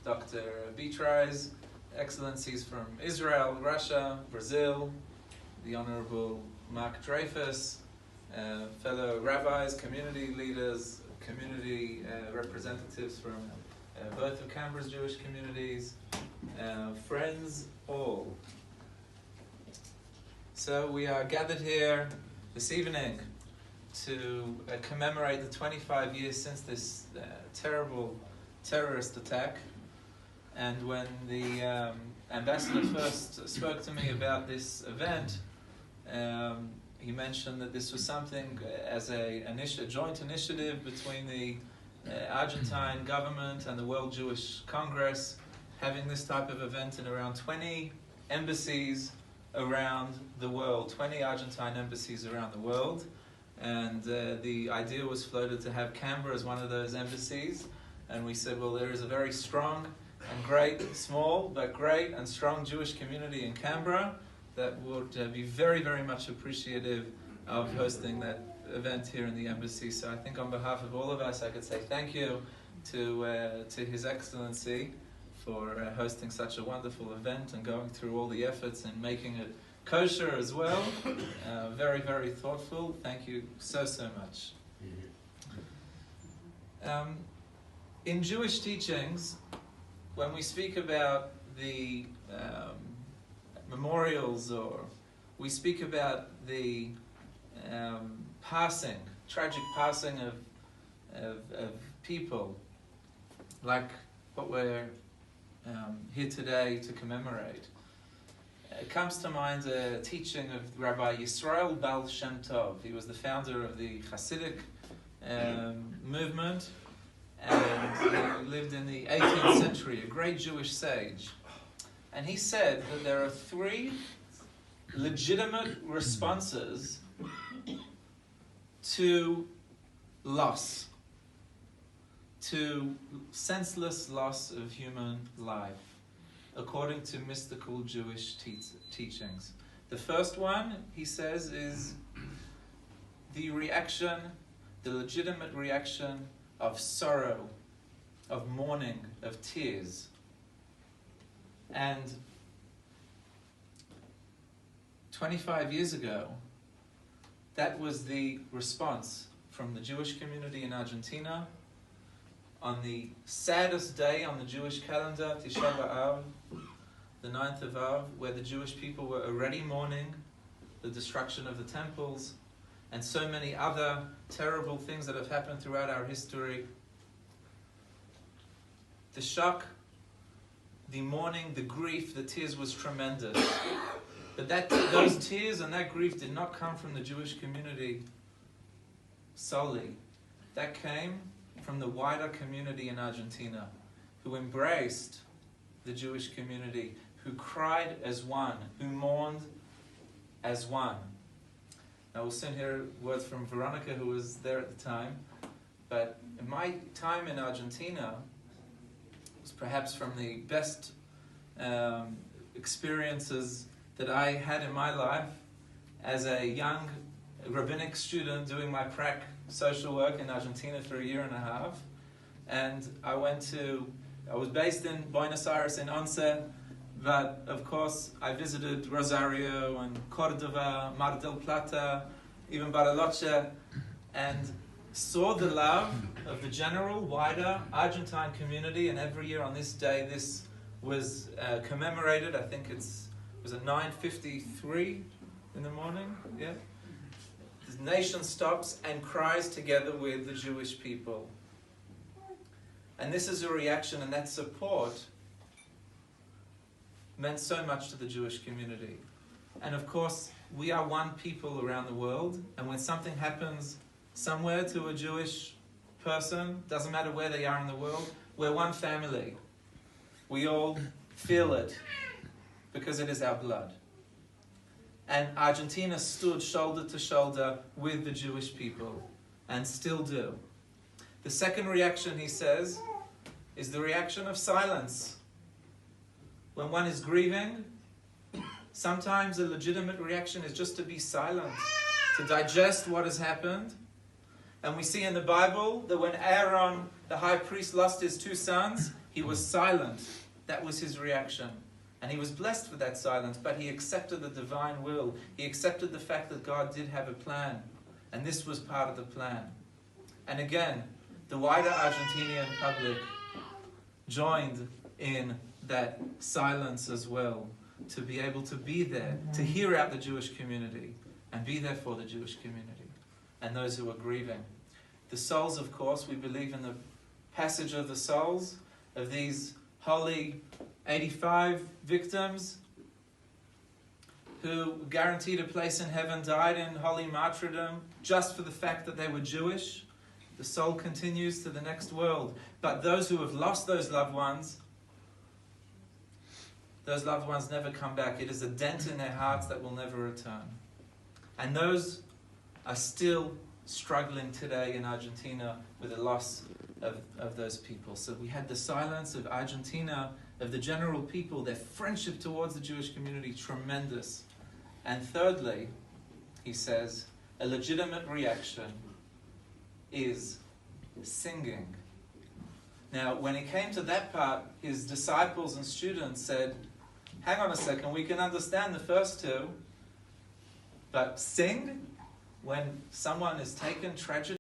Dr. Beatrice, Excellencies from Israel, Russia, Brazil, the Honorable Mark Dreyfus, fellow rabbis, community leaders, community representatives from both of Canberra's Jewish communities, friends all. So we are gathered here this evening to commemorate the 25 years since this terrible terrorist attack. And when the ambassador first spoke to me about this event, he mentioned that this was something as a joint initiative between the Argentine government and the World Jewish Congress, having this type of event in around 20 embassies around the world, 20 Argentine embassies around the world. And the idea was floated to have Canberra as one of those embassies. And we said, well, there is a very strong and great, small but great and strong Jewish community in Canberra that would be very, very much appreciative of hosting that event here in the embassy. So I think on behalf of all of us, I could say thank you to His Excellency for hosting such a wonderful event and going through all the efforts and making it kosher as well. Very, very thoughtful. Thank you so, so much. In Jewish teachings, when we speak about the memorials, or we speak about the tragic passing of people, like what we're here today to commemorate, it comes to mind a teaching of Rabbi Yisrael Baal Shem Tov. He was the founder of the Hasidic movement, and he lived in the 18th century, a great Jewish sage. And he said that there are three legitimate responses to loss, to senseless loss of human life, according to mystical Jewish teachings. The first one, he says, is the legitimate reaction of sorrow, of mourning, of tears. And 25 years ago, that was the response from the Jewish community in Argentina on the saddest day on the Jewish calendar, Tisha B'Av, the 9th of Av, where the Jewish people were already mourning the destruction of the temples and so many other terrible things that have happened throughout our history. The shock, the mourning, the grief, the tears was tremendous. But those tears and that grief did not come from the Jewish community solely. That came from the wider community in Argentina, who embraced the Jewish community, who cried as one, who mourned as one. Now we'll soon hear words from Veronica, who was there at the time, but in my time in Argentina was perhaps from the best experiences that I had in my life as a young rabbinic student doing my prac social work in Argentina for 1.5 years. And I was based in Buenos Aires in Once, but of course I visited Rosario and Cordova, Mar del Plata, even Bariloche, and saw the love of the general, wider Argentine community. And every year on this day, this was commemorated. I think it was at 9:53 in the morning. Yeah, the nation stops and cries together with the Jewish people. And this is a reaction, and that support meant so much to the Jewish community. And of course, we are one people around the world, and when something happens somewhere to a Jewish person, doesn't matter where they are in the world, we're one family. We all feel it because it is our blood. And Argentina stood shoulder to shoulder with the Jewish people, and still do. The second reaction, he says, is the reaction of silence. When one is grieving, sometimes a legitimate reaction is just to be silent, to digest what has happened, And we see in the Bible that when Aaron, the high priest, lost his two sons, he was silent. That was his reaction. And he was blessed for that silence, but he accepted the divine will. He accepted the fact that God did have a plan. And this was part of the plan. And again, the wider Argentinian public joined in that silence as well, to be able to be there, to hear out the Jewish community, and be there for the Jewish community, and those who are grieving. The souls, of course, we believe in the passage of the souls of these holy 85 victims who guaranteed a place in heaven, died in holy martyrdom just for the fact that they were Jewish. The soul continues to the next world. But those who have lost those loved ones never come back. It is a dent in their hearts that will never return. And those are still struggling today in Argentina with the loss of those people. So we had the silence of Argentina, of the general people, their friendship towards the Jewish community, tremendous. And thirdly, he says, a legitimate reaction is singing. Now, when he came to that part, his disciples and students said, hang on a second, we can understand the first two, but sing when someone is taken tragically